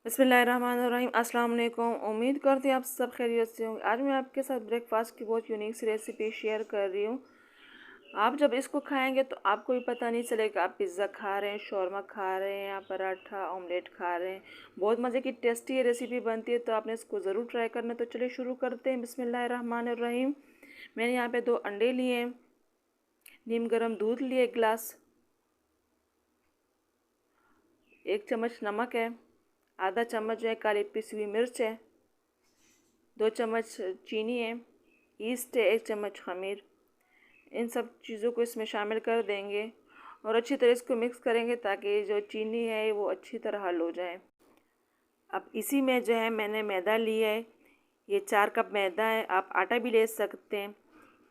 बिस्मिल्लाहिर्रहमानिर्रहीम। अस्सलाम वालेकुम। उम्मीद करती हूँ आप सब खैरियत से होंगे। आज मैं आपके साथ ब्रेकफास्ट की बहुत यूनिक सी रेसिपी शेयर कर रही हूँ। आप जब इसको खाएंगे तो आपको भी पता नहीं चलेगा आप पिज़्ज़ा खा रहे हैं, शौरमा खा रहे हैं या पराठा ऑमलेट खा रहे हैं। बहुत मज़े की टेस्टी ये रेसिपी बनती है, तो आपने इसको ज़रूर ट्राई करना। तो चलिए शुरू करते हैं। बिस्मिल्लाहिर्रहमानिर्रहीम। मैंने यहाँ पे 2 अंडे लिए हैं, नीम गर्म दूध लिए 1 गिलास, 1 चम्मच नमक है, आधा चम्मच जो है काली पिसी हुई मिर्च है, 2 चम्मच चीनी है, ईस्ट है 1 चम्मच खमीर। इन सब चीज़ों को इसमें शामिल कर देंगे और अच्छी तरह इसको मिक्स करेंगे ताकि जो चीनी है वो अच्छी तरह हल हो जाए। अब इसी में जो है मैंने मैदा लिया है, ये 4 कप मैदा है। आप आटा भी ले सकते हैं।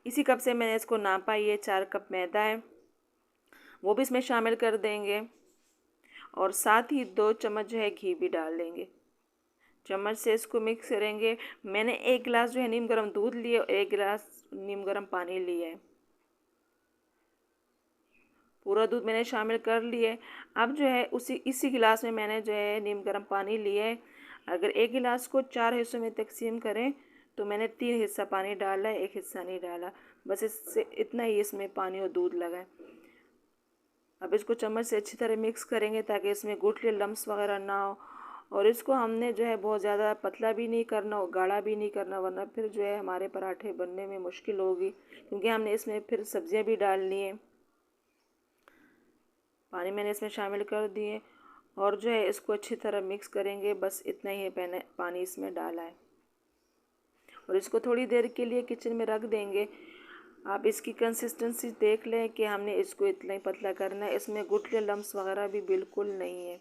इसी कप से मैंने इसको नापा, ये 4 कप मैदा है, वो भी इसमें शामिल कर देंगे और साथ ही 2 चम्मच जो है घी भी डाल देंगे। चम्मच से इसको मिक्स करेंगे। मैंने 1 गिलास जो है नीम गर्म दूध लिया और 1 गिलास नीम गर्म पानी लिया है। पूरा दूध मैंने शामिल कर लिया है। अब जो है इसी गिलास में मैंने जो है नीम गर्म पानी लिया है। अगर 1 गिलास को 4 हिस्सों में तकसीम करें तो मैंने 3 हिस्सा पानी डाला है, 1 हिस्सा नहीं डाला। बस इससे इतना ही इसमें पानी और दूध लगा है। अब इसको चम्मच से अच्छी तरह मिक्स करेंगे ताकि इसमें गुठली लम्स वगैरह ना हो। और इसको हमने जो है बहुत ज़्यादा पतला भी नहीं करना और गाढ़ा भी नहीं करना, वरना फिर जो है हमारे पराठे बनने में मुश्किल होगी, क्योंकि हमने इसमें फिर सब्जियां भी डालनी है। पानी मैंने इसमें शामिल कर दिए और जो है इसको अच्छी तरह मिक्स करेंगे। बस इतना ही है पानी इसमें डाला है और इसको थोड़ी देर के लिए किचन में रख देंगे। आप इसकी कंसिस्टेंसी देख लें कि हमने इसको इतना ही पतला करना है। इसमें गुठली लम्स वगैरह भी बिल्कुल नहीं है।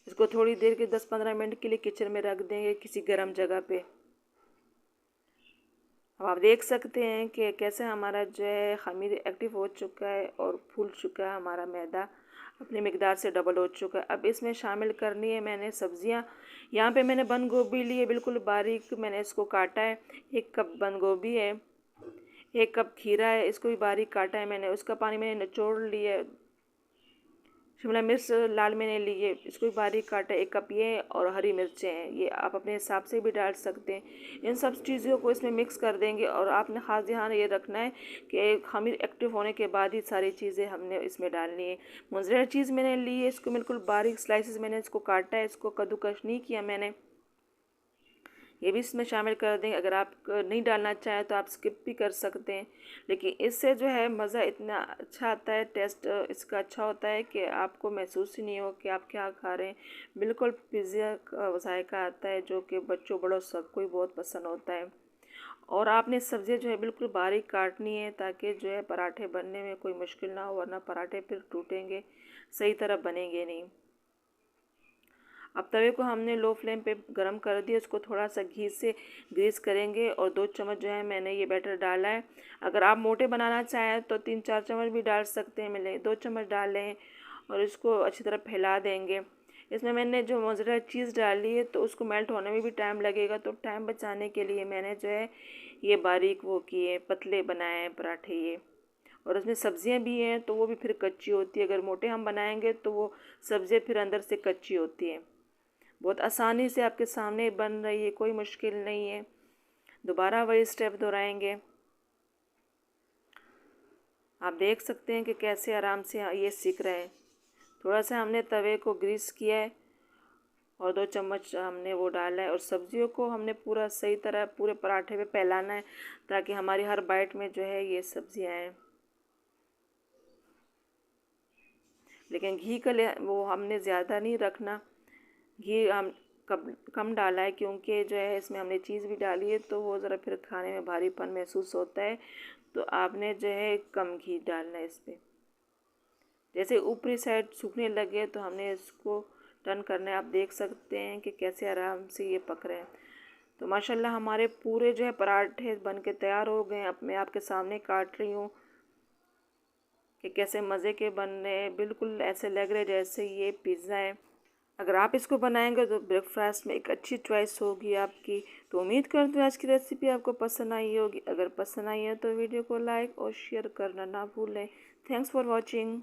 इसको थोड़ी देर के 10-15 मिनट के लिए किचन में रख देंगे किसी गर्म जगह पे। अब आप देख सकते हैं कि कैसे हमारा जो है खमीर एक्टिव हो चुका है और फूल चुका है। हमारा मैदा अपनी मिकदार से डबल हो चुका है। अब इसमें शामिल करनी है मैंने सब्जियां। यहाँ पे मैंने बंद गोभी ली है, बिल्कुल बारीक मैंने इसको काटा है। 1 कप बंद गोभी है, 1 कप खीरा है, इसको भी बारीक काटा है मैंने। उसका पानी मैंने निचोड़ लिया है। शिमला मिर्च लाल मैंने ली है, इसको भी बारीक काटा 1 कप ये है। और हरी मिर्चें हैं, ये आप अपने हिसाब से भी डाल सकते हैं। इन सब चीज़ों को इसमें मिक्स कर देंगे और आपने ख़ास ध्यान ये रखना है कि खमीर एक्टिव होने के बाद ही सारी चीज़ें हमने इसमें डालनी है। मोज़रेला चीज़ मैंने ली है, इसको बिल्कुल बारीक स्लाइसेस मैंने इसको काटा है, इसको कद्दूकस नहीं किया मैंने। ये भी इसमें शामिल कर देंगे। अगर आप नहीं डालना चाहें तो आप स्किप भी कर सकते हैं, लेकिन इससे जो है मज़ा इतना अच्छा आता है, टेस्ट इसका अच्छा होता है कि आपको महसूस ही नहीं हो कि आप क्या खा रहे हैं। बिल्कुल पिज़्ज़ा का जायका आता है जो कि बच्चों बड़ों सबको ही बहुत पसंद होता है। और आपने सब्ज़ियाँ जो है बिल्कुल बारीक काटनी है ताकि जो है पराठे बनने में कोई मुश्किल ना हो, वरना पराठे फिर टूटेंगे, सही तरह बनेंगे नहीं। अब तवे को हमने लो फ्लेम पे गरम कर दिया। उसको थोड़ा सा घी से ग्रीस करेंगे और 2 चम्मच जो है मैंने ये बैटर डाला है। अगर आप मोटे बनाना चाहें तो 3-4 चम्मच भी डाल सकते हैं। मैंने 2 चम्मच डाले हैं और इसको अच्छी तरह फैला देंगे। इसमें मैंने जो मोज़रेला चीज़ डाली है तो उसको मेल्ट होने में भी टाइम लगेगा, तो टाइम बचाने के लिए मैंने जो है ये बारीक वो किए पतले बनाए हैं पराठे ये। और उसमें सब्जियां भी हैं तो वो भी फिर कच्ची होती है। अगर मोटे हम बनाएंगे तो वो सब्जियां फिर अंदर से कच्ची होती हैं। बहुत आसानी से आपके सामने बन रही है, कोई मुश्किल नहीं है। दोबारा वही स्टेप दोहराएंगे। आप देख सकते हैं कि कैसे आराम से ये सीख रहे हैं। थोड़ा सा हमने तवे को ग्रीस किया है और 2 चम्मच हमने वो डाला है और सब्जियों को हमने पूरा सही तरह पूरे पराठे पे फैलाना है ताकि हमारी हर बाइट में जो है ये सब्जियां आएँ। लेकिन घी का वो हमने ज़्यादा नहीं रखना। घी हम कम डाला है क्योंकि जो है इसमें हमने चीज़ भी डाली है तो वो ज़रा फिर खाने में भारीपन महसूस होता है, तो आपने जो है कम घी डालना है इस पर। जैसे ऊपरी साइड सूखने लगे तो हमने इसको टर्न करना है। आप देख सकते हैं कि कैसे आराम से ये पक रहे हैं। तो माशाल्लाह हमारे पूरे जो है पराठे बन के तैयार हो गए हैं। अब मैं आपके सामने काट रही हूँ कि कैसे मज़े के बन रहे हैं। बिल्कुल ऐसे लग रहे जैसे ये पिज़्ज़ा है। अगर आप इसको बनाएंगे तो ब्रेकफास्ट में एक अच्छी चॉइस होगी आपकी। तो उम्मीद करती हूँ आज की रेसिपी आपको पसंद आई होगी। अगर पसंद आई है तो वीडियो को लाइक और शेयर करना ना भूलें। Thanks for watching.